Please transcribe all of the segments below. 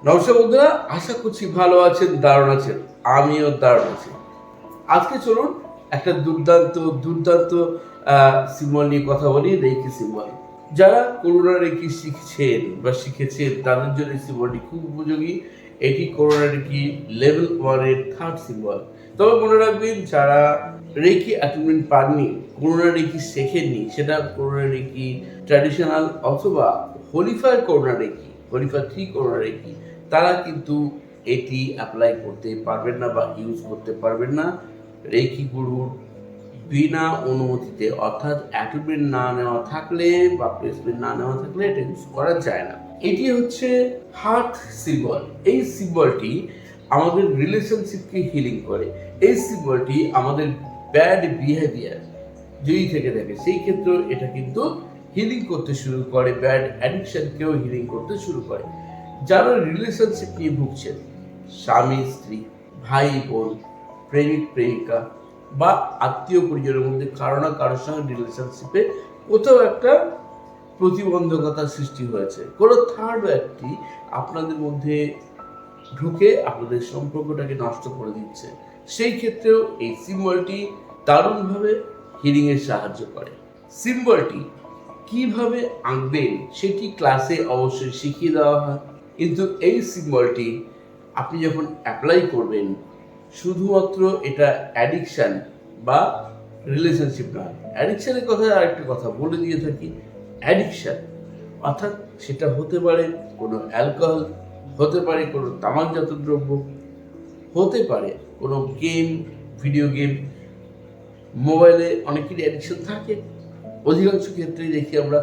নমস্কার বন্ধুরা, আশা করছি ভালো আছেন, দারুণ আছেন। আমিও দারুণ আছি। আজকে চলুন একটা দুর্দান্ত সিম্বল নিয়ে কথা বলি, রেকি সিম্বল। যারা করুণা রেকি শিখেছেন তাদের জন্য এই সিম্বলটি খুব উপযোগী। এটি করুণা রেকি লেভেল 1 এর 3rd সিম্বল। তবে মনে রাখবেন, যারা রেকি অ্যাটুনমেন্ট পাননি, করুণা রেকি শেখেননি, সেটা করুণা রেকি ট্র্যাডিশনাল অথবা হোলিফায়ার করুণা রেকি, হোলিফায়ার 3 করুণা রেকি, তারা কিন্তু এটি অ্যাপ্লাই করতে পারবেন না বা ইউজ করতে পারবেন না রেকি গুরুর বিনা অনুমতিতে, অর্থাৎ অ্যাটুনমেন্ট না নেওয়া থাকলে বা প্লেসমেন্ট না নেওয়া থাকলে এটা ইউজ করা যায় না। এটি হচ্ছে হার্ট সিম্বল। এই সিম্বলটি আমাদের রিলেশনশিপকে হিলিং করে। এই সিম্বলটি আমাদের ব্যাড বিহেভিয়ার যদি থেকে থাকে সেই ক্ষেত্রে এটা কিন্তু হিলিং করতে শুরু করে, ব্যাড অ্যাডিকশনকেও হিলিং করতে শুরু করে। যারা রিলেশনশিপ নিয়ে ভুগছেন, স্বামী স্ত্রী, ভাই বোন, প্রেমিক প্রেমিকা বা আত্মীয় পরিজনের মধ্যে কারো না কারোর সঙ্গে রিলেশনশিপে কোথাও একটা প্রতিবন্ধকতা সৃষ্টি হয়েছে, কোনো থার্ড ব্যক্তি আপনাদের মধ্যে ঢুকে আপনাদের সম্পর্কটাকে নষ্ট করে দিচ্ছে, সেই ক্ষেত্রেও এই সিম্বলটি দারুণভাবে হিলিংয়ে সাহায্য করে। সিম্বলটি কিভাবে আঁকবেন সেটি ক্লাসে অবশ্যই শিখিয়ে দেওয়া হয়, কিন্তু এই সিম্বলটি আপনি যখন অ্যাপ্লাই করবেন, শুধুমাত্র এটা অ্যাডিকশান বা রিলেশনশিপ নয়। অ্যাডিকশানের কথা আরেকটা কথা বলে দিয়ে থাকি, অ্যাডিকশান অর্থাৎ সেটা হতে পারে কোনো অ্যালকোহল, হতে পারে কোনো তামাকজাত দ্রব্য, হতে পারে কোনো গেম, ভিডিও গেম, মোবাইলে অনেকেরই অ্যাডিকশন থাকে। অধিকাংশ ক্ষেত্রেই দেখি আমরা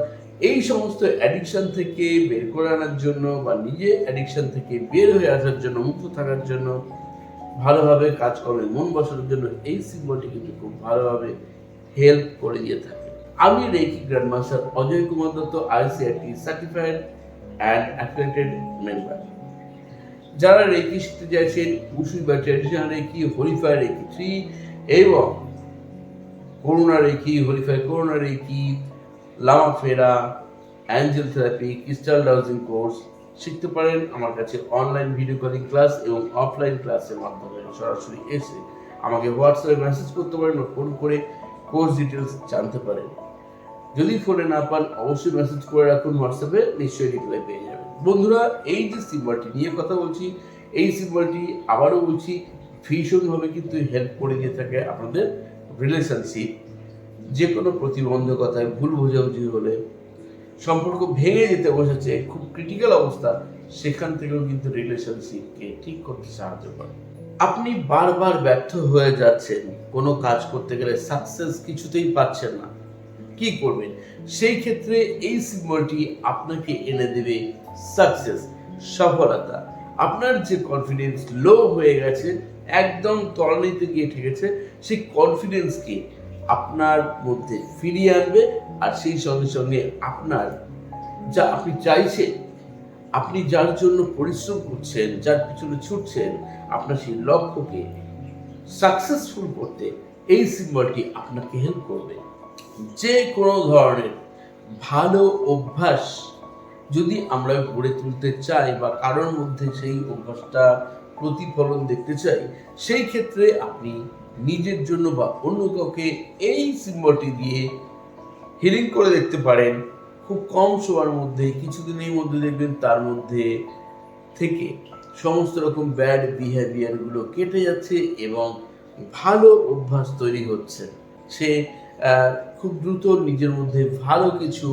এই সমস্ত অ্যাডিকশন থেকে বের করে আনার জন্য বা নিজে অ্যাডিকশন থেকে বের হয়ে আসার জন্য, মুক্ত থাকার জন্য, ভালোভাবে কাজকর্মে মন বসানোর জন্য এই সিম্বলটি কিন্তু খুব ভালোভাবে হেল্প করে দিয়ে থাকে। আমি reiki grandmaster Ajay Kumar Dutta, ICIT certified and affiliated member. যারা রেকি শিখতে চাইছেন, উসুই বা ট্র্যাডিশনাল রেকি, হোলিফায়ার রেকি 3 এবং Karuna reiki, holy fire Karuna reiki, লামাফেরা, angel therapy, crystal dowsing course শিখতে পারেন আমার কাছে অনলাইন ভিডিও কলিং ক্লাস এবং অফলাইন ক্লাসের মাধ্যমে। সরাসরি এসে আমাকে হোয়াটসঅ্যাপে মেসেজ করতে পারেন বা ফোন করে কোর্স ডিটেলস জানতে পারেন। যদি ফোনে না পান অবশ্যই মেসেজ করে রাখুন হোয়াটসঅ্যাপে, নিশ্চয়ই রিপ্লাই পেয়ে যাবেন। বন্ধুরা, এই যে সিম্বলটি নিয়ে কথা বলছি, এই সিম্বলটি আবারও বলছি ভীষণভাবে কিন্তু হেল্প করে দিয়ে থাকে আপনাদের রিলেশনশিপ। যে কোনো প্রতিবন্ধকতায়, ভুল বোঝাবুঝি হলে, সম্পর্ক ভেঙে যেতে বসেছে, খুব ক্রিটিক্যাল অবস্থা, সেখান থেকেও কিন্তু রিলেশনশিপকে ঠিক করতে সাহায্য করে। আপনি বারবার ব্যর্থ হয়ে যাচ্ছেন, কোনো কাজ করতে গেলে সাকসেস কিছুতেই পাচ্ছেন না, কি করবেন? সেই ক্ষেত্রে এই সিম্বলটি আপনাকে এনে দেবে সাকসেস, সফলতা। আপনার যে কনফিডেন্স লো হয়ে গেছে, একদম তলানিতে গিয়ে ঠেকেছে, সেই কনফিডেন্সকে আপনার মধ্যে ফিরিয়ে আনবে। আর সেই সঙ্গে সঙ্গে আপনার যা আপনি চাইছেন, আপনি যার জন্য পরিশ্রম করছেন, যার পিছনে ছুটছেন, আপনার সেই লক্ষ্যকে সাকসেসফুল করতে এই সিম্বলটি আপনাকে হেল্প করবে। যে কোনো ধরনের ভালো অভ্যাস যদি আমরা গড়ে তুলতে চাই বা কারোর মধ্যে সেই অভ্যাসটা প্রতিফলন দেখতে চাই, সেই ক্ষেত্রে আপনি নিজের জন্য বা অন্য কাউকে এই সিম্বলটি দিয়ে হিলিং করে দেখতে পারেন। খুব কম সময়ের মধ্যে, কিছুদিনের মধ্যে দেখবেন তার মধ্যে থেকে সমস্ত রকম ব্যাড বিহেভিয়ারগুলো কেটে যাচ্ছে এবং ভালো অভ্যাস তৈরি হচ্ছে। সে খুব দ্রুত নিজের মধ্যে ভালো কিছু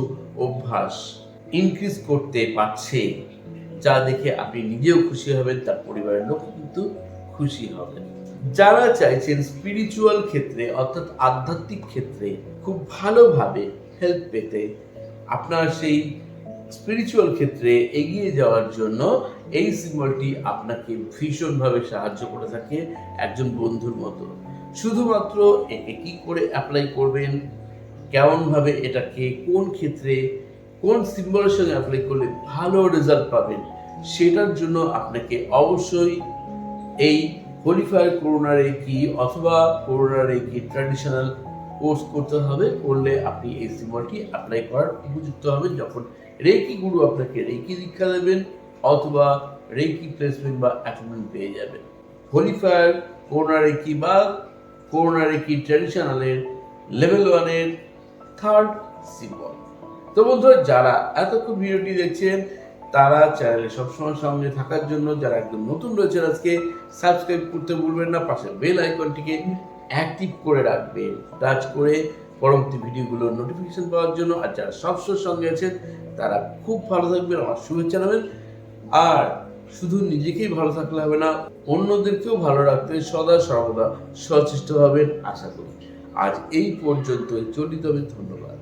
অভ্যাস ইনক্রিজ করতে পারছে, যা দেখে আপনি নিজেও খুশি হবেন, তার পরিবারের লোক কিন্তু খুশি হবেন। যারা চাইছেন স্পিরিচুয়াল ক্ষেত্রে অর্থাৎ আধ্যাত্মিক ক্ষেত্রে খুব ভালোভাবে হেল্প পেতে, আপনার সেই স্পিরিচুয়াল ক্ষেত্রে এগিয়ে যাওয়ার জন্য এই সিম্বলটি আপনাকে ভীষণভাবে সাহায্য করে থাকে, একজন বন্ধুর মতো। শুধুমাত্র একে কি করে অ্যাপ্লাই করবেন, কেমনভাবে এটাকে কোন ক্ষেত্রে কোন সিম্বলের সঙ্গে অ্যাপ্লাই করলে ভালো রেজাল্ট পাবেন, সেটার জন্য আপনাকে অবশ্যই এই হোলিফায়ার করুণা রেকি অথবা করুণা রেকি ট্র্যাডিশনাল কোর্স করতে হবে। করলে আপনি এই সিম্বলটি অ্যাপ্লাই করার উপযুক্ত হবেন, যখন রেকি গুরু আপনাকে রেকি দীক্ষা দেবেন অথবা রেকি প্লেসমেন্ট বা অ্যাটুমেন্ট পেয়ে যাবেন। হোলি ফায়ার করোনা রেকি বা করোনা রেকি ট্র্যাডিশনালের লেভেল 1-এর থার্ড সিম্বল। তো বন্ধুরা, যারা এতক্ষণ ভিডিওটি দেখছেন তারা চ্যানেলে সবসময় সঙ্গে থাকার জন্য, যারা একদম নতুন রয়েছেন আজকে সাবস্ক্রাইব করতে ভুলবেন না, পাশে বেল আইকনটিকে অ্যাক্টিভ করে রাখবেন টাচ করে পরবর্তী ভিডিওগুলোর নোটিফিকেশন পাওয়ার জন্য। আর যারা সবসময় সঙ্গে আছেন তারা খুব ভালো থাকবেন, আমার শুভেচ্ছা নেবেন। আর শুধু নিজেকেই ভালো থাকলে হবে না, অন্যদেরকেও ভালো রাখতে সদা সর্বদা সচেষ্ট হবেন আশা করি। আজ এই পর্যন্ত, চলিত হবে। ধন্যবাদ।